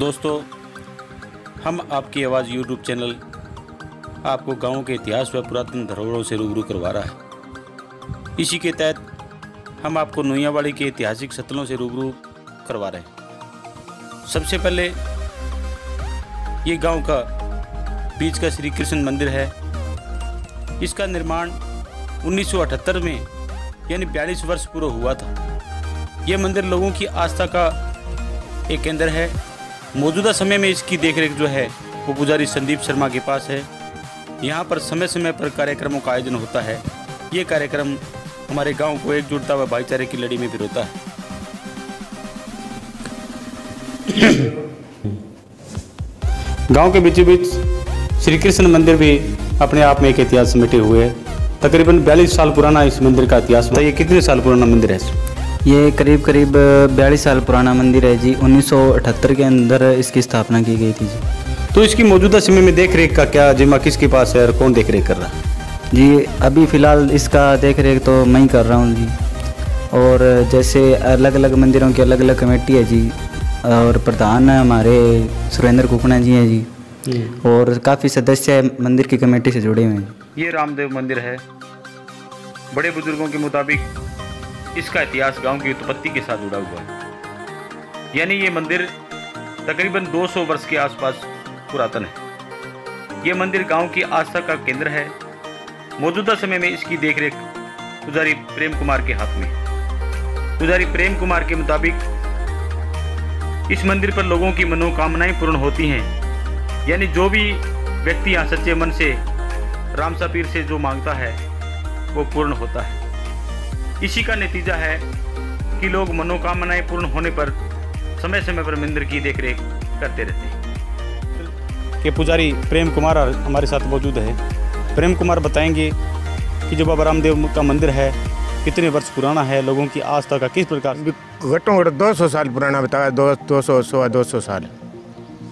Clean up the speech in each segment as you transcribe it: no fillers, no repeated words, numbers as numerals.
दोस्तों, हम आपकी आवाज़ यूट्यूब चैनल आपको गाँव के इतिहास व पुरातन धरोहरों से रूबरू करवा रहा है। इसी के तहत हम आपको नोइयावाड़ी के ऐतिहासिक स्थलों से रूबरू करवा रहे हैं। सबसे पहले ये गांव का बीच का श्री कृष्ण मंदिर है। इसका निर्माण 1978 में यानी 42 वर्ष पूरा हुआ था। यह मंदिर लोगों की आस्था का एक केंद्र है। मौजूदा समय में इसकी देखरेख जो है वो पुजारी संदीप शर्मा के पास है। यहाँ पर समय समय पर कार्यक्रमों का आयोजन होता है। ये कार्यक्रम हमारे गांव को एकजुटता व भाईचारे की लड़ी में पिरोता है। गांव के बीचों बीच श्री कृष्ण मंदिर भी अपने आप में एक इतिहास समेटे हुए है। तकरीबन 42 साल पुराना इस मंदिर का इतिहास है। ये कितने साल पुराना मंदिर है? ये करीब 42 साल पुराना मंदिर है जी। 1978 के अंदर इसकी स्थापना की गई थी जी। तो इसकी मौजूदा समय में देख रेख का क्या जिम्मा किसके पास है और कौन देख रेख कर रहा है? जी अभी फ़िलहाल इसका देख रेख तो मैं ही कर रहा हूँ जी। और जैसे अलग अलग मंदिरों की अलग अलग कमेटी है जी, और प्रधान हमारे सुरेंद्र कुकना जी हैं जी, और काफ़ी सदस्य मंदिर की कमेटी से जुड़े हुए हैं। ये रामदेव मंदिर है। बड़े बुजुर्गों के मुताबिक इसका इतिहास गांव की उत्पत्ति के साथ जुड़ा हुआ है, यानी ये मंदिर तकरीबन 200 वर्ष के आसपास पुरातन है। ये मंदिर गांव की आस्था का केंद्र है। मौजूदा समय में इसकी देखरेख पुजारी प्रेम कुमार के हाथ में है। पुजारी प्रेम कुमार के मुताबिक इस मंदिर पर लोगों की मनोकामनाएं पूर्ण होती हैं, यानी जो भी व्यक्ति यहाँ सच्चे मन से रामसा पीर से जो मांगता है वो पूर्ण होता है। इसी का नतीजा है कि लोग मनोकामनाएं पूर्ण होने पर समय समय पर मंदिर की देखरेख करते रहते हैं। ये पुजारी प्रेम कुमार हमारे साथ मौजूद है। प्रेम कुमार बताएंगे कि जो बाबा रामदेव का मंदिर है कितने वर्ष पुराना है, लोगों की आस्था का किस प्रकार? घटों घट 200 साल पुराना बताया, 200 साल।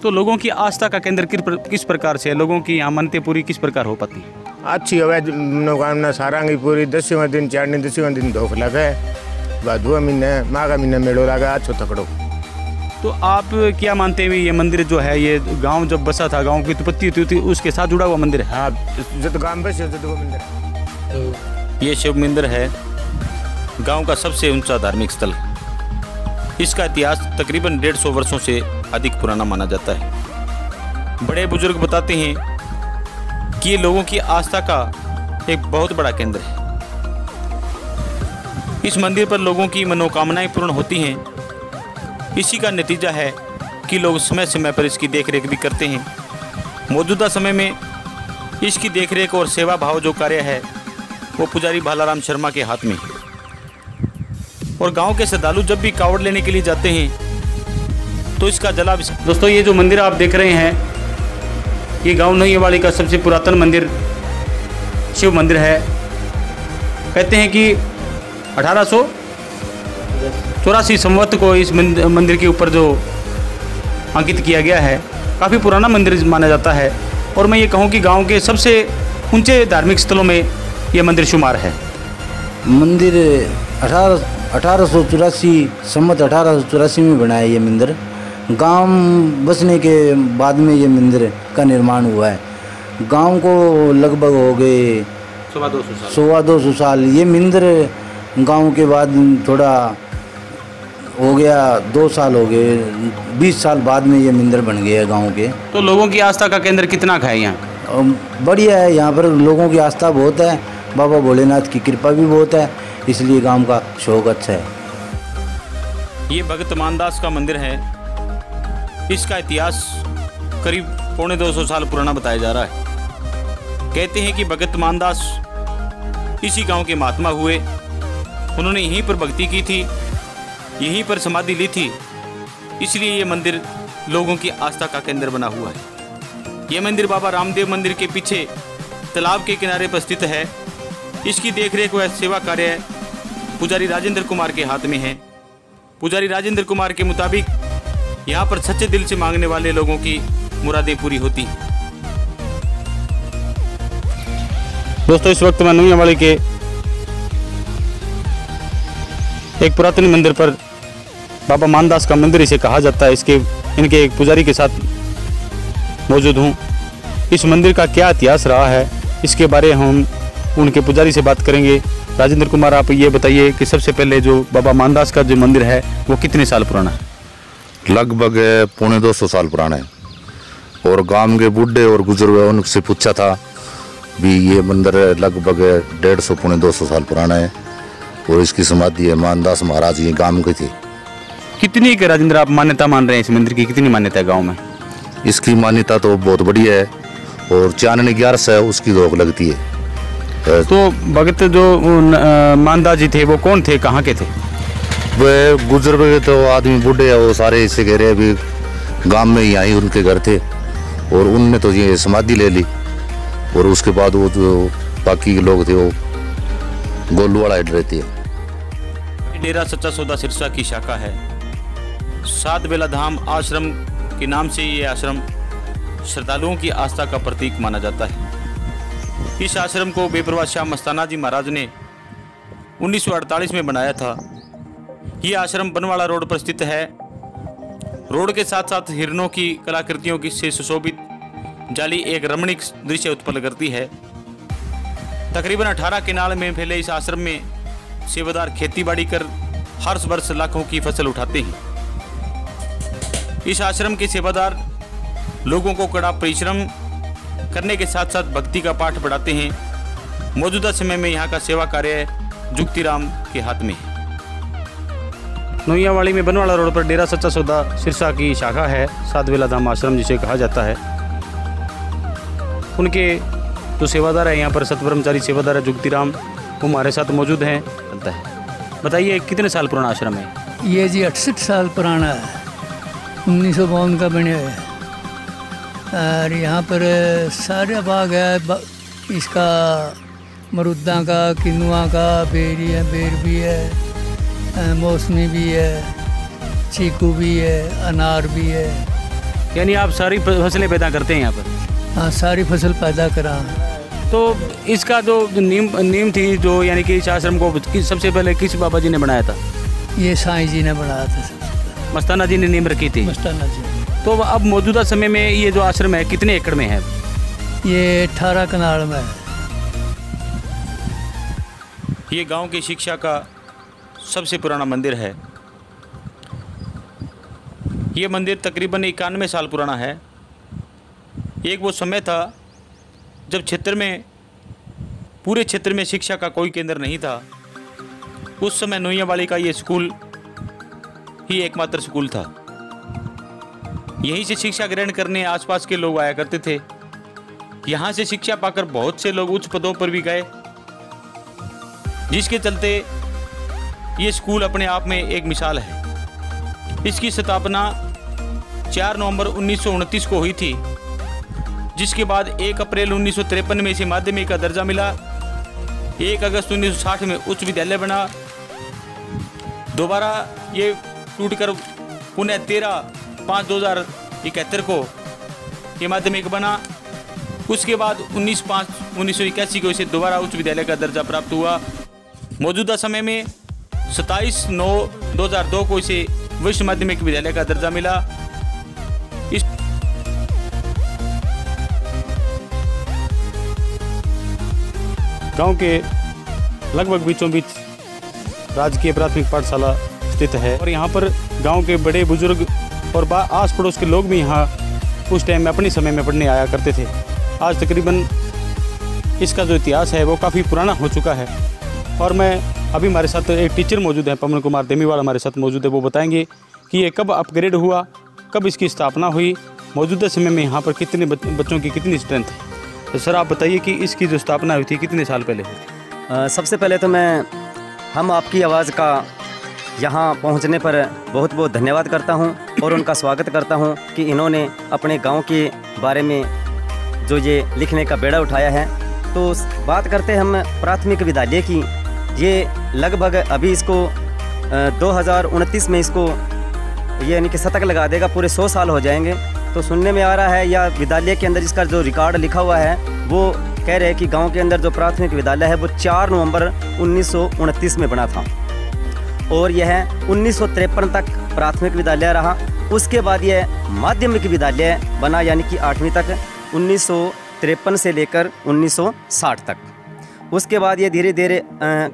तो लोगों की आस्था का केंद्र किस प्रकार से है? लोगों की यहाँ मनते पूरी किस प्रकार हो पाती? अच्छी हवा मनोकामना सारांगी पूरी। 10वें दिन चारनी 10वें दिन धोख लगे, भादुआ महीने माघ महीने मेड़ो लगा अच्छो तकड़ो। तो आप क्या मानते हैं ये मंदिर जो है, ये गांव जब बसा था, गांव की उत्पत्ति हुई थी, उसके साथ जुड़ा हुआ मंदिर है? हाँ, जब गांव बसे वो मंदिर। ये शिव मंदिर है, गांव का सबसे ऊंचा धार्मिक स्थल। इसका इतिहास तकरीबन 150 वर्षों से अधिक पुराना माना जाता है। बड़े बुजुर्ग बताते हैं कि ये लोगों की आस्था का एक बहुत बड़ा केंद्र है। इस मंदिर पर लोगों की मनोकामनाएं पूर्ण होती हैं। इसी का नतीजा है कि लोग समय समय पर इसकी देखरेख भी करते हैं। मौजूदा समय में इसकी देखरेख और सेवा भाव जो कार्य है वो पुजारी भालाराम शर्मा के हाथ में है। और गांव के श्रद्धालु जब भी कावड़ लेने के लिए जाते हैं तो इसका जलाभिषेक। दोस्तों, ये जो मंदिर आप देख रहे हैं ये गांव नोइयावाड़ी का सबसे पुरातन मंदिर शिव मंदिर है। कहते हैं कि 1884 संवत को इस मंदिर के ऊपर जो अंकित किया गया है। काफ़ी पुराना मंदिर माना जाता है और मैं ये कहूँ कि गांव के सबसे ऊंचे धार्मिक स्थलों में ये मंदिर शुमार है। मंदिर 1884 संवत 1884 में बनाया ये मंदिर। गांव बसने के बाद में ये मंदिर का निर्माण हुआ है। गांव को लगभग हो गए 250 साल। ये मंदिर गांव के बाद थोड़ा हो गया, 2 साल हो गए, 20 साल बाद में ये मंदिर बन गया गांव के। तो लोगों की आस्था का केंद्र कितना है यहाँ? बढ़िया है, यहाँ पर लोगों की आस्था बहुत है। बाबा भोलेनाथ की कृपा भी बहुत है, इसलिए गांव का शौक अच्छा है। ये भगत मानदास का मंदिर है। इसका इतिहास करीब 250 साल पुराना बताया जा रहा है। कहते हैं कि भगत मानदास इसी गांव के महात्मा हुए। उन्होंने यहीं पर भक्ति की थी, यहीं पर समाधि ली थी, इसलिए ये मंदिर लोगों की आस्था का केंद्र बना हुआ है। ये मंदिर बाबा रामदेव मंदिर के पीछे तालाब के किनारे पर स्थित है। इसकी देखरेख व सेवा कार्य पुजारी राजेंद्र कुमार के हाथ में है। पुजारी राजेंद्र कुमार के मुताबिक यहाँ पर सच्चे दिल से मांगने वाले लोगों की मुरादें पूरी होती हैं। दोस्तों, इस वक्त मैं नोइयावाड़ी के एक पुरातन मंदिर पर बाबा मानदास का मंदिर इसे कहा जाता है। इनके एक पुजारी के साथ मौजूद हूँ। इस मंदिर का क्या इतिहास रहा है इसके बारे हम उनके पुजारी से बात करेंगे। राजेंद्र कुमार, आप ये बताइए कि सबसे पहले जो बाबा मानदास का जो मंदिर है वो कितने साल पुराना है? लगभग 250 साल पुराना है। और गांव के बूढ़े और बुजुर्ग उनसे पूछा था भी ये मंदिर लगभग 150-200 साल पुराना है और इसकी समाधि है मानदास महाराज ये गांव के थे। कितनी के राजेंद्र आप मान्यता मान रहे हैं इस मंदिर की? कितनी मान्यता है गाँव में? इसकी मान्यता तो बहुत बढ़िया है और चाननी 11 है उसकी रोक लगती है। तो भगत जो मानदास जी थे वो कौन थे, कहाँ के थे? वे बुजुर्ग तो आदमी बूढ़े है वो सारे इससे कह रहे हैं अभी गांव में ही आई उनके घर थे और उनने तो ये समाधि ले ली और उसके बाद वो जो बाकी के लोग थे वो गोलूवाड़ा हेड रहती है। डेरा सच्चा सौदा सिरसा की शाखा है। सात बेला धाम आश्रम के नाम से ये आश्रम श्रद्धालुओं की आस्था का प्रतीक माना जाता है। इस आश्रम को बेपरवाह शाह मस्ताना जी महाराज ने 1948 में बनाया था। ये आश्रम बनवाड़ा रोड पर स्थित है। रोड के साथ साथ हिरणों की कलाकृतियों की से सुशोभित जाली एक रमणीक दृश्य उत्पन्न करती है। तकरीबन 18 केनाल में फैले इस आश्रम में सेवादार खेतीबाड़ी कर हर वर्ष लाखों की फसल उठाते हैं। इस आश्रम के सेवादार लोगों को कड़ा परिश्रम करने के साथ साथ भक्ति का पाठ पढ़ाते हैं। मौजूदा समय में यहाँ का सेवा कार्य जुक्तिराम के हाथ में है। नोइयावाड़ी में बनवाड़ा रोड पर डेरा सच्चा सौदा सिरसा की शाखा है। सात बेला धाम आश्रम जिसे कहा जाता है। उनके जो सेवादार है यहाँ पर सतब्रह्मचारी सेवादार है जुक्तिराम, वो हमारे साथ मौजूद हैं। चलता है, बताइए कितने साल पुराना आश्रम है? ये जी 68 साल पुराना है, 1952 का बने है। और यहाँ पर सारे बाग है, इसका मरुदा का, किनुआ का, बेरी है, बेर भी है, मौसमी भी है, चीकू भी है, अनार भी है। यानी आप सारी फसलें पैदा करते हैं यहाँ पर? हाँ, सारी फसल पैदा करा। तो इसका जो नीम थी जो यानी कि इस आश्रम को सबसे पहले किस बाबा जी ने बनाया था? ये साईं जी ने बनाया था सबसे पहले। मस्ताना जी ने नीम रखी थी? मस्ताना जी। तो अब मौजूदा समय में ये जो आश्रम है कितने एकड़ में है? ये 18 कनाल में है। ये गांव की शिक्षा का सबसे पुराना मंदिर है। ये मंदिर तकरीबन 91 साल पुराना है। एक वो समय था जब पूरे क्षेत्र में शिक्षा का कोई केंद्र नहीं था। उस समय नोइयावाड़ी का ये स्कूल ही एकमात्र स्कूल था। यहीं से शिक्षा ग्रहण करने आसपास के लोग आया करते थे। यहाँ से शिक्षा पाकर बहुत से लोग उच्च पदों पर भी गए, जिसके चलते ये स्कूल अपने आप में एक मिसाल है। इसकी स्थापना 4 नवंबर 1929 को हुई थी, जिसके बाद 1 अप्रैल 1953 में इसे माध्यमिक का दर्जा मिला। 1 अगस्त 1960 में उच्च विद्यालय बना। दोबारा ये टूटकर पुनः 13/5/2071 को ये माध्यमिक बना। उसके बाद 19/5/1981 को इसे दोबारा उच्च विद्यालय का दर्जा प्राप्त हुआ। मौजूदा समय में 27/9/2002 को इसे वरिष्ठ माध्यमिक विद्यालय का दर्जा मिला। इस गांव के लगभग बीचों बीच राजकीय प्राथमिक पाठशाला स्थित है और यहाँ पर गांव के बड़े बुजुर्ग और आस पड़ोस के लोग भी यहाँ उस टाइम में अपने समय में पढ़ने आया करते थे। आज तकरीबन इसका जो इतिहास है वो काफ़ी पुराना हो चुका है। और मैं अभी हमारे साथ एक टीचर मौजूद हैं, पवन कुमार देमीवाल हमारे साथ मौजूद है। वो बताएंगे कि ये कब अपग्रेड हुआ, कब इसकी स्थापना हुई, मौजूदा समय में यहाँ पर कितने बच्चों की कितनी स्ट्रेंथ है। तो सर आप बताइए कि इसकी जो स्थापना हुई थी कितने साल पहले हुई थी? सबसे पहले तो हम आपकी आवाज़ का यहाँ पहुँचने पर बहुत बहुत धन्यवाद करता हूँ और उनका स्वागत करता हूँ कि इन्होंने अपने गांव के बारे में जो ये लिखने का बेड़ा उठाया है। तो बात करते हैं हम प्राथमिक विद्यालय की। ये लगभग अभी इसको 2029 में इसको ये यानी कि शतक लगा देगा, पूरे 100 साल हो जाएंगे। तो सुनने में आ रहा है या विद्यालय के अंदर इसका जो रिकॉर्ड लिखा हुआ है वो कह रहे हैं कि गांव के अंदर जो प्राथमिक विद्यालय है वो 4 नवंबर 1929 में बना था। और यह 1953 तक प्राथमिक विद्यालय रहा। उसके बाद यह माध्यमिक विद्यालय बना, यानी कि 8वीं तक, 1953 से लेकर 1960 तक। उसके बाद ये धीरे धीरे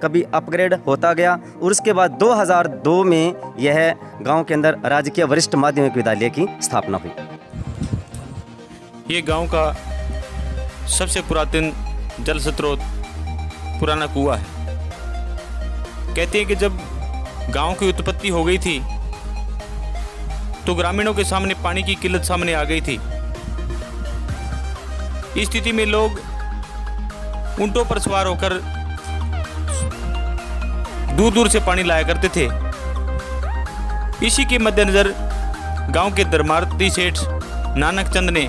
कभी अपग्रेड होता गया और उसके बाद 2002 में यह गांव के अंदर राजकीय वरिष्ठ माध्यमिक विद्यालय की स्थापना हुई। ये गांव का सबसे पुरातन जल स्रोत पुराना कुआं है। कहते हैं कि जब गांव की उत्पत्ति हो गई थी तो ग्रामीणों के सामने पानी की किल्लत सामने आ गई थी। इस स्थिति में लोग ऊंटों पर सवार होकर दूर दूर से पानी लाया करते थे। इसी के मद्देनजर गांव के धर्मार्थी सेठ नानक चंद ने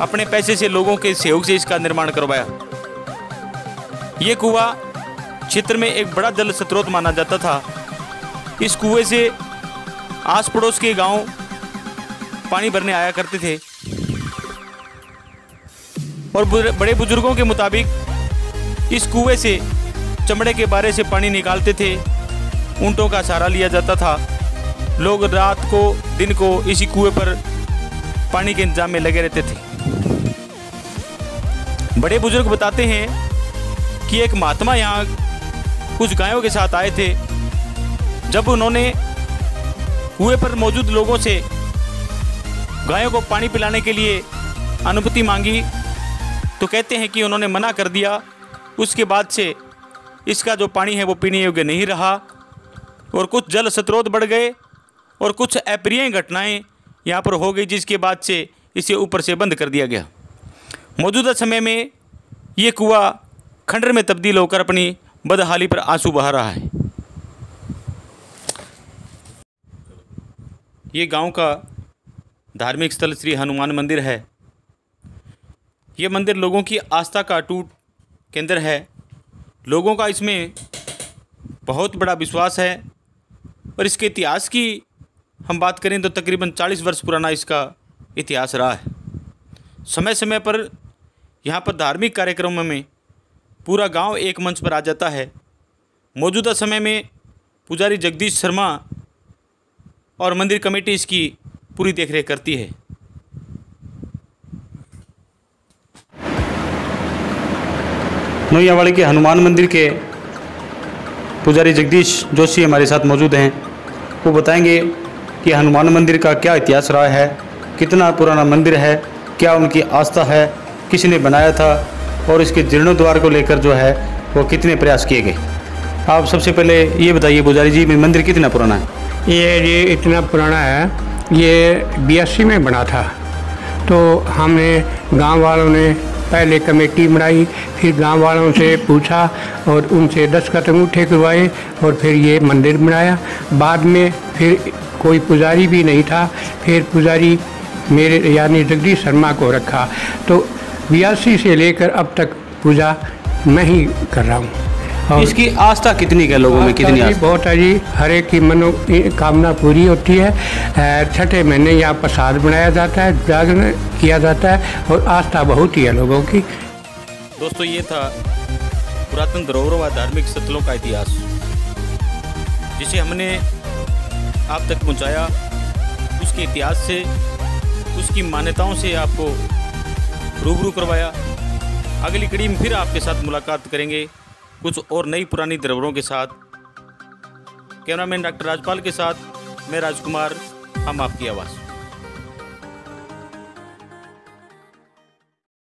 अपने पैसे से लोगों के सहयोग से इसका निर्माण करवाया। ये कुआं क्षेत्र में एक बड़ा जल स्रोत माना जाता था। इस कुएं से आस पड़ोस के गांव पानी भरने आया करते थे और बड़े बुजुर्गों के मुताबिक इस कुएं से चमड़े के बारे से पानी निकालते थे। ऊंटों का सहारा लिया जाता था। लोग रात को दिन को इसी कुएं पर पानी के इंतजाम में लगे रहते थे। बड़े बुजुर्ग बताते हैं कि एक महात्मा यहाँ कुछ गायों के साथ आए थे। जब उन्होंने कुएं पर मौजूद लोगों से गायों को पानी पिलाने के लिए अनुमति मांगी तो कहते हैं कि उन्होंने मना कर दिया। उसके बाद से इसका जो पानी है वो पीने योग्य नहीं रहा और कुछ जल स्रोत बढ़ गए और कुछ अप्रिय घटनाएं यहाँ पर हो गई, जिसके बाद से इसे ऊपर से बंद कर दिया गया। मौजूदा समय में ये कुआं खंडर में तब्दील होकर अपनी बदहाली पर आंसू बहा रहा है। ये गांव का धार्मिक स्थल श्री हनुमान मंदिर है। ये मंदिर लोगों की आस्था का अटूट केंद्र है। लोगों का इसमें बहुत बड़ा विश्वास है और इसके इतिहास की हम बात करें तो तकरीबन 40 वर्ष पुराना इसका इतिहास रहा है। समय समय पर यहाँ पर धार्मिक कार्यक्रमों में पूरा गांव एक मंच पर आ जाता है। मौजूदा समय में पुजारी जगदीश शर्मा और मंदिर कमेटी इसकी पूरी देखरेख करती है। नोयावाड़ी के हनुमान मंदिर के पुजारी जगदीश जोशी हमारे साथ मौजूद हैं। वो बताएंगे कि हनुमान मंदिर का क्या इतिहास रहा है, कितना पुराना मंदिर है, क्या उनकी आस्था है, किसने बनाया था और इसके जीर्णोद्धार को लेकर जो है वो कितने प्रयास किए गए। आप सबसे पहले ये बताइए पुजारी जी, मंदिर कितना पुराना है? ये इतना पुराना है, ये 82 में बना था। तो हमने गांव वालों ने पहले कमेटी बनाई, फिर गांव वालों से पूछा और उनसे दस्तखत अंगूठे करवाए और फिर ये मंदिर बनाया। बाद में फिर कोई पुजारी भी नहीं था, फिर पुजारी मेरे यानी जगदीश शर्मा को रखा। तो 82 से लेकर अब तक पूजा मैं ही कर रहा हूँ। और इसकी आस्था कितनी है लोगों में, कितनी आस्था? बहुत है जी, हर एक की मनोकामना पूरी होती है। छठे महीने यहाँ प्रसाद बनाया जाता है, जागरण किया जाता है और आस्था बहुत ही है लोगों की। दोस्तों, ये था पुरातन धरोहरों व धार्मिक स्थलों का इतिहास, जिसे हमने आप तक पहुँचाया। उसके इतिहास से, उसकी मान्यताओं से आपको रूबरू करवाया। अगली कड़ी में फिर आपके साथ मुलाकात करेंगे कुछ और नई पुरानी धरोहरों के साथ। कैमरामैन डॉक्टर राजपाल के साथ मैं राजकुमार, हम आपकी आवाज़।